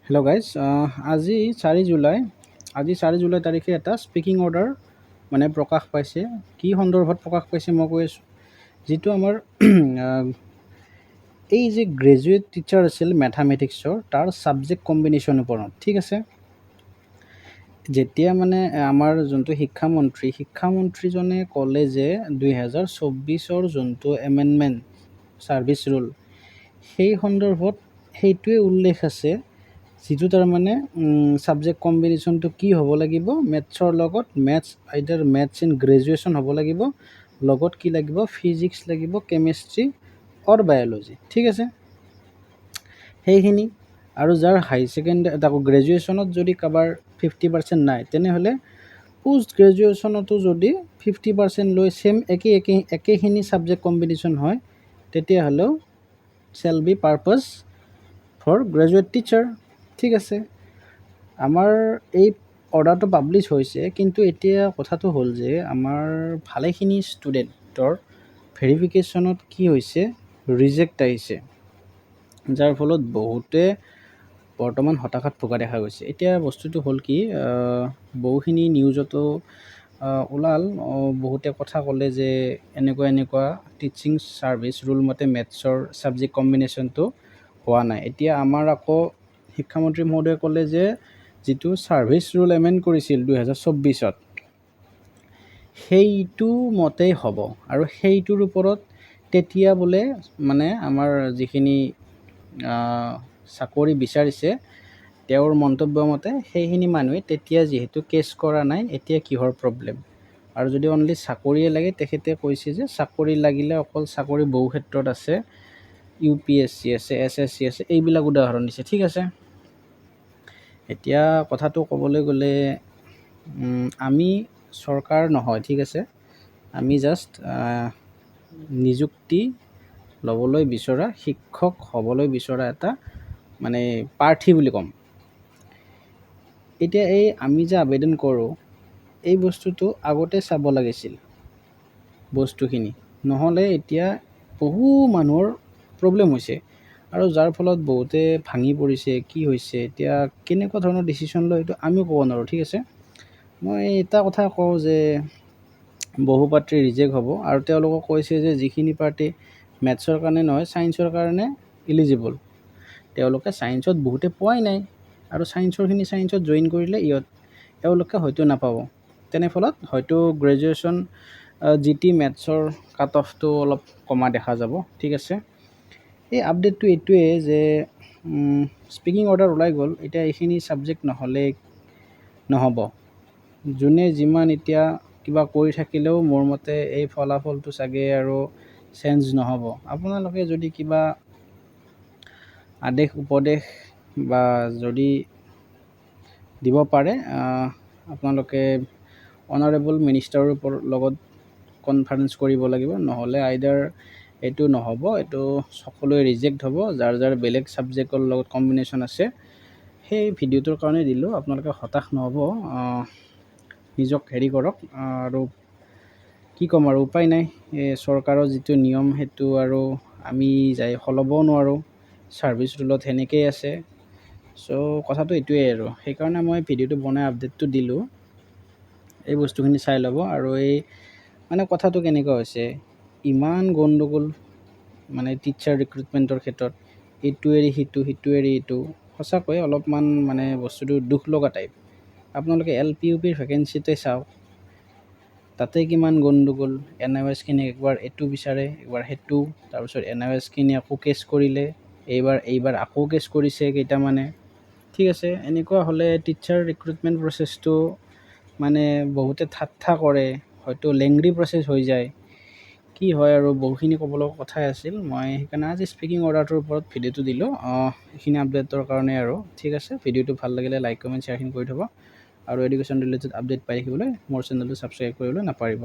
Hello' guys, আজি 4 July আজি 4 July তাৰিখে এটা স্পীকিং অৰ্ডাৰ মানে প্ৰকাশ পাইছে। কি সন্দৰ্ভত প্ৰকাশ পাইছে মই কৈ আছোঁ। যিটো আমাৰ এই যে গ্ৰেজুৱেট টিচাৰ আছিল মেথামেটিক্সৰ, তাৰ ছাবজেক্ট কম্বিনেশ্যনৰ ওপৰত, ঠিক আছে। যেতিয়া মানে আমাৰ যোনটো শিক্ষামন্ত্ৰীজনে ক'লে যে 2024 যোনটো এমেণ্ডমেণ্ট ছাৰ্ভিচ ৰুল, সেই সন্দৰ্ভত সেইটোৱে উল্লেখ আছে, যিটো তাৰমানে ছাবজেক্ট কম্বিনেশ্যনটো কি হ'ব লাগিব, মেথছৰ লগত আইদাৰ মেথছ ইন গ্ৰেজুৱেশ্যন হ'ব লাগিব, লগত কি লাগিব, ফিজিক্স লাগিব, কেমেষ্ট্ৰি অৰ বায়'লজি, ঠিক আছে। সেইখিনি আৰু যাৰ হাই ছেকেণ্ডেৰী তাকো গ্ৰেজুৱেশ্যনত যদি কাৰোবাৰ 50% নাই, তেনেহ'লে পোষ্ট গ্ৰেজুৱেশ্যনতো যদি 50% লৈ ছেম একেখিনি ছাবজেক্ট কম্বিনেশ্যন হয়, তেতিয়াহ'লেও shall be purpose for graduate teacher, ঠিক আছে। আমাৰ এই অৰ্ডাৰটো পাব্লিছ হৈছে, কিন্তু এতিয়া কথাটো হ'ল যে আমাৰ ভালেখিনি ষ্টুডেণ্টৰ ভেৰিফিকেশ্যনত কি হৈছে, ৰিজেক্ট আহিছে, যাৰ ফলত বহুতে বৰ্তমান হতাশাত ভোগা দেখা গৈছে। এতিয়া বস্তুটো হ'ল কি, বহুখিনি নিউজতো ওলাল, বহুতে কথা ক'লে যে এনেকুৱা টিচিং ছাৰ্ভিচ ৰুল মতে মেথছৰ ছাবজেক্ট কম্বিনেশ্যনটো হোৱা নাই। এতিয়া আমাৰ আকৌ শিক্ষামন্ত্ৰী মহোদয়ে ক'লে যে যিটো ছাৰ্ভিচ ৰুল এমেণ্ড কৰিছিল 2024-ত, সেইটো মতেই হ'ব, আৰু সেইটোৰ ওপৰত তেতিয়া বোলে মানে আমাৰ যিখিনি চাকৰি বিচাৰিছে, তেওঁৰ মন্তব্য মতে সেইখিনি মানুহে তেতিয়া যিহেতু কেছ কৰা নাই, এতিয়া কিহৰ প্ৰব্লেম। আৰু যদি অনলি চাকৰিয়ে লাগে, তেখেতে কৈছে যে চাকৰি লাগিলে অকল চাকৰি বহু ক্ষেত্ৰত আছে, UPSC আছে, SSC আছে, এইবিলাক উদাহৰণ দিছে, ঠিক আছে। এতিয়া কথাটো ক'বলৈ গ'লে আমি চৰকাৰ নহয়, ঠিক আছে, আমি জাষ্ট নিযুক্তি ল'বলৈ বিচৰা, শিক্ষক হ'বলৈ বিচৰা এটা মানে প্ৰাৰ্থী বুলি ক'ম। এতিয়া এই আমি যে আবেদন কৰোঁ, এই বস্তুটো আগতে চাব লাগিছিল বস্তুখিনি, নহ'লে এতিয়া বহু মানুহৰ প্ৰব্লেম হৈছে, আৰু যাৰ ফলত বহুতে ভাঙি পৰিছে। কি হৈছে, এতিয়া কেনেকুৱা ধৰণৰ ডিচিশ্যন লয় সেইটো আমিও ক'ব নোৱাৰোঁ, ঠিক আছে। মই এটা কথা কওঁ যে বহু প্ৰাৰ্থী ৰিজেক্ট হ'ব, আৰু তেওঁলোকক কৈছে যে যিখিনি প্ৰাৰ্থী মেথছৰ কাৰণে নহয়, ছায়েন্সৰ কাৰণে ইলিজিবল, তেওঁলোকে ছায়েন্সত বহুতে পোৱাই নাই, আৰু ছায়েন্সত জইন কৰিলে এওঁলোকে হয়তো নাপাব। তেনেফলত হয়তো গ্ৰেজুৱেশ্যন GT মেথছৰ কাট অফটো অলপ কমা দেখা যাব, ঠিক আছে। এই আপডেটটো এইটোৱে যে স্পীকিং অৰ্ডাৰ ওলাই গ'ল, এতিয়া এইখিনি ছাবজেক্ট নহ'লে নহ'ব। যোনে যিমান এতিয়া কিবা কৰি থাকিলেও মোৰ মতে এই ফলাফলটো চাগে আৰু চেঞ্জ নহ'ব। আপোনালোকে যদি কিবা আদেশ উপদেশ বা যদি দিব পাৰে, আপোনালোকে অনাৰেবল মিনিষ্টাৰৰ লগত কনফাৰেঞ্চ কৰিব লাগিব, নহ'লে আইদাৰ এইটো নহ'ব, এইটো সকলোৱে ৰিজেক্ট হ'ব। যাৰ বেলেগ ছাবজেক্টৰ লগত কম্বিনেশ্যন আছে, সেই ভিডিঅ'টোৰ কাৰণে দিলোঁ, আপোনালোকে হতাশ নহ'ব, নিজক হেৰি কৰক। আৰু কি ক'ম আৰু, উপায় নাই, চৰকাৰৰ যিটো নিয়ম সেইটো আৰু আমি যাই সলাবও নোৱাৰোঁ, ছাৰ্ভিচ ৰুলত সেনেকেই আছে। চ' কথাটো এইটোৱেই, আৰু সেইকাৰণে মই ভিডিঅ'টো বনাই আপডেটটো দিলোঁ। এই বস্তুখিনি চাই ল'ব। আৰু এই মানে কথাটো কেনেকুৱা হৈছে, ইমান গণ্ডগোল মানে টিচাৰ ৰিক্ৰুটমেণ্টৰ ক্ষেত্ৰত, এইটো এৰি সিটো, সিটো এৰি ইটো, সঁচাকৈ অলপমান মানে বস্তুটো দুখ লগা টাইপ। আপোনালোকে LP UPৰ ভেকেঞ্চিতে চাওক, তাতে কিমান গণ্ডগোল। NIOSখিনি একবাৰ এইটো বিচাৰে, একবাৰ সেইটো, তাৰপিছত NIOSখিনি আকৌ কেছ কৰিলে, এইবাৰ আকৌ কেছ কৰিছে কেইটামানে, ঠিক আছে। এনেকুৱা হ'লে টিচাৰ ৰিক্ৰুটমেণ্ট প্ৰচেছটো মানে বহুতে ঠাট্টা কৰে, হয়তো লেংদি প্ৰচেছ হৈ যায়। কি হয় আৰু, বহুখিনি ক'ব লগা কথাই আছিল। মই সেইকাৰণে আজি স্পীকিং অৰ্ডাৰটোৰ ওপৰত ভিডিঅ'টো দিলোঁ, এইখিনি আপডেটৰ কাৰণে। আৰু ঠিক আছে, ভিডিঅ'টো ভাল লাগিলে লাইক কমেণ্ট শ্বেয়াৰখিনি কৰি থ'ব, আৰু এডুকেশ্যন ৰিলেটেড আপডেট পাই থাকিবলৈ মোৰ চেনেলটো ছাবস্ক্ৰাইব কৰিবলৈ নাপাহৰিব।